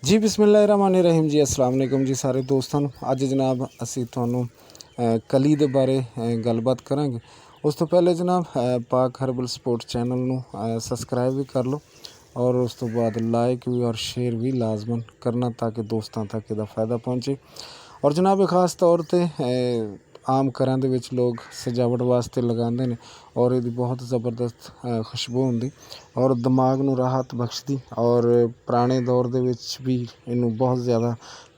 जी बिस्मिल्लाहिर्रहमानिर्रहीम जी अस्सलाम वालेकुम जी सारे दोस्तों ਨੂੰ। ਅੱਜ जनाब ਅਸੀਂ ਤੁਹਾਨੂੰ ਕਲੀ ਦੇ ਬਾਰੇ ਗੱਲਬਾਤ ਕਰਾਂਗੇ। ਉਸ ਤੋਂ ਪਹਿਲੇ ਜਨਾਬ ਪਾਕ ਹਰਬਲ ਸਪੋਰਟ ਚੈਨਲ ਨੂੰ ਸਬਸਕ੍ਰਾइब भी कर लो और उस तो बाद लाइक भी और शेयर भी लाजमन करना ताकि दोस्तों तक ਇਹਦਾ फ़ायदा पहुँचे। और जनाब खास तौर पर आम घरों ਦੇ ਵਿੱਚ लोग सजावट वास्ते लगाते हैं और ये बहुत ज़बरदस्त खुशबू होंगी और दिमाग ਨੂੰ राहत बख्शती और पुराने दौर ਦੇ ਵਿੱਚ भी ਇਹਨੂੰ बहुत ज़्यादा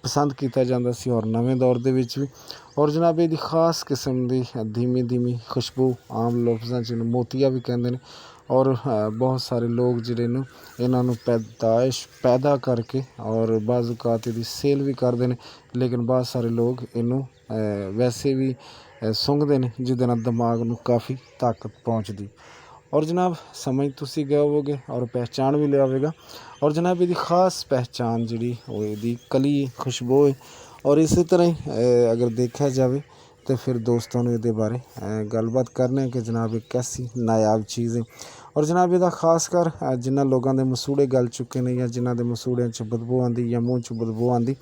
पसंद किया जाता सी और नवे दौर ਦੇ ਵਿੱਚ भी। और जनाब ਇਹਦੀ खास किस्म की धीमी धीमी खुशबू आम लफ्ज़ों च मोतिया भी कहते हैं और बहुत सारे लोग जिहड़े ने इन्हों पैदाइश पैदा करके और बाज़ात इसकी सेल भी करते हैं, लेकिन बहुत सारे लोग इनू वैसे भी सूंघते हैं जिसदे नाल दिमाग में काफ़ी ताकत पहुँचती। और जनाब समझ तुसी गए होवोगे और पहचान भी लिया होगा। और जनाब इसकी खास पहचान जी वो इसकी कली खुशबू है। और इसी तरह ही अगर देखा जाए तो फिर दोस्तों ने ये बारे गलबात करने कि जनाब एक कैसी नायाब चीज़ है। और जनाब यदा खास कर जिन्होंने लोगों के मसूड़े गल चुके हैं या जिन्हों के मसूड़े बदबू आती या मूँह च बदबू आती,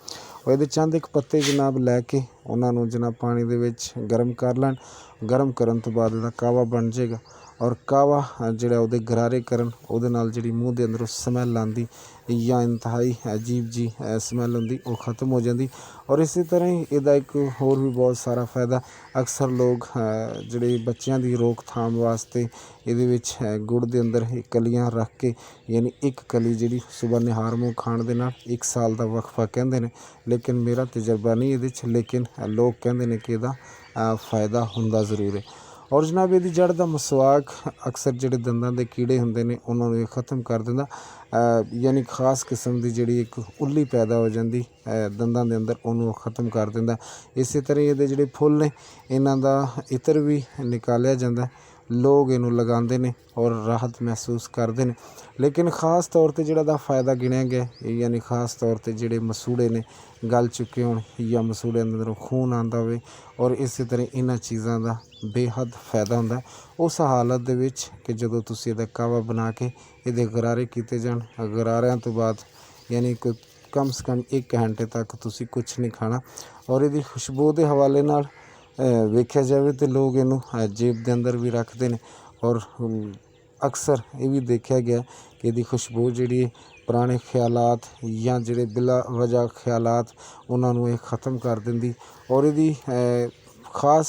और ये चंद एक पत्ते जनाब लैके उन्होंने जनाब पानी के गर्म कर लैन। गर्म करन तो बाद इसका कावा बन जाएगा और कावा जोड़ा वो गरारे करन उहदे नाल जिहड़ी मूँह के अंदरों समैल आती या इंतहाई अजीब जी समैल होंदी वो ख़त्म हो जाती। और इसी तरह ही इसका एक होर भी बहुत सारा फ़ायदा अक्सर लोग जिहड़े बच्चों की रोकथाम वास्ते ये गुड़ के अंदर कलियाँ रख के यानी एक कली जी सुबह निहार मूँह खाण दे नाल 1 साल का वक्फा कहते हैं, लेकिन मेरा तजर्बा नहीं ये, लेकिन लोग कहते हैं कि इसका फ़ायदा होंदा ज़रूर है। और जनाब ये जड़ का मसवाक अक्सर जोड़े दंदां के कीड़े होंगे ने उन्होंने ख़त्म कर देंदा, यानी खास किस्म की जी एक उल्ली पैदा हो जाती दंदां के अंदर उन्होंने ख़त्म कर देंदा। इस तरह ये जोड़े फुल ने इन्हों का इत्र भी निकालिया जाता है, लोग इनू लगाते हैं और राहत महसूस करते हैं। लेकिन खास तौर पर जोड़ा फ़ायदा गिनिया गया यानी खास तौर पर जोड़े मसूड़े ने गल चुके हो या मसूड़े अंदरों खून आता हो और इस तरह इन्होंने चीज़ों का बेहद फ़ायदा होंदा उस हालत दे विच कि जदों तुसीं इहदा कावा बना के इहदे गरारे किए जान। गरारिਆਂ तो बाद यानी कोई कम से कम 1 घंटे तक तुसीं कुछ नहीं खाना। और इसकी खुशबू के हवाले नाल वेख्या जाए तो लोग इनू जेब के अंदर भी रखते हैं और अक्सर ये भी देखा गया कि इसकी खुशबू जी पुराने ख्यालात या जोड़े बिला वजह ख्यालात उन्होंने ख़त्म कर देंदी। और ये खास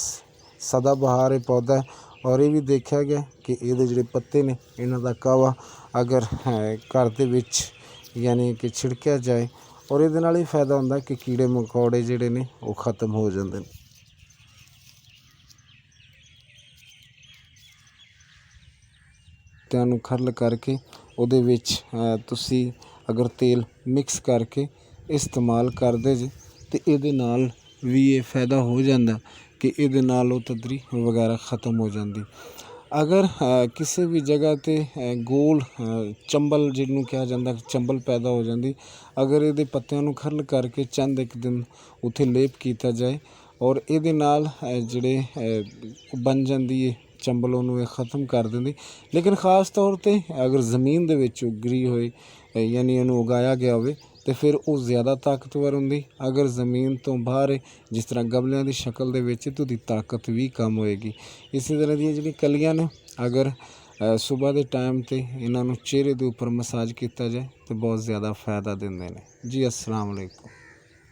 सदाबहार पौधा है और ये भी देखा गया कि ये जोड़े पत्ते ने इन्हों का कावा अगर घर दे विच यानी कि छिड़किया जाए और ये ही फ़ायदा होंदा कि कीड़े मकौड़े जोड़े ने वो ख़त्म हो जाते हैं। पत्तियां नूं खरल करके उहदे विच तुसीं अगर तेल मिक्स करके इस्तेमाल करदे जे तो ये नाल भी ये फ़ायदा हो जाता कि ये नाल तदरी वगैरह ख़त्म हो जाती। अगर किसी भी जगह ते गोल चंबल जिन्हों कहा जाता चंबल पैदा हो जाती, अगर ये पत्तियां नूं खरल करके चंद एक दिन उत्थे लेप किया जाए और ये नाल जिहड़े बन जाती है चंबल उन्होंने ख़त्म कर देंदी। लेकिन खास तौर पर अगर ज़मीन दे विच उगरी होए यानी उन्होंने उगाया गया हो तो फिर वो ज़्यादा ताकतवर होंगी। अगर ज़मीन तो बाहर है जिस तरह गमलियां की शक्ल दे विच तो दी ताकत भी कम होएगी। इसी तरह दी जी कलियां ने अगर सुबह के टाइम तो इन्हों चेहरे के उपर मसाज किया जाए तो बहुत ज़्यादा फ़ायदा देंदे ने जी। अस्सलाम वालेकुम।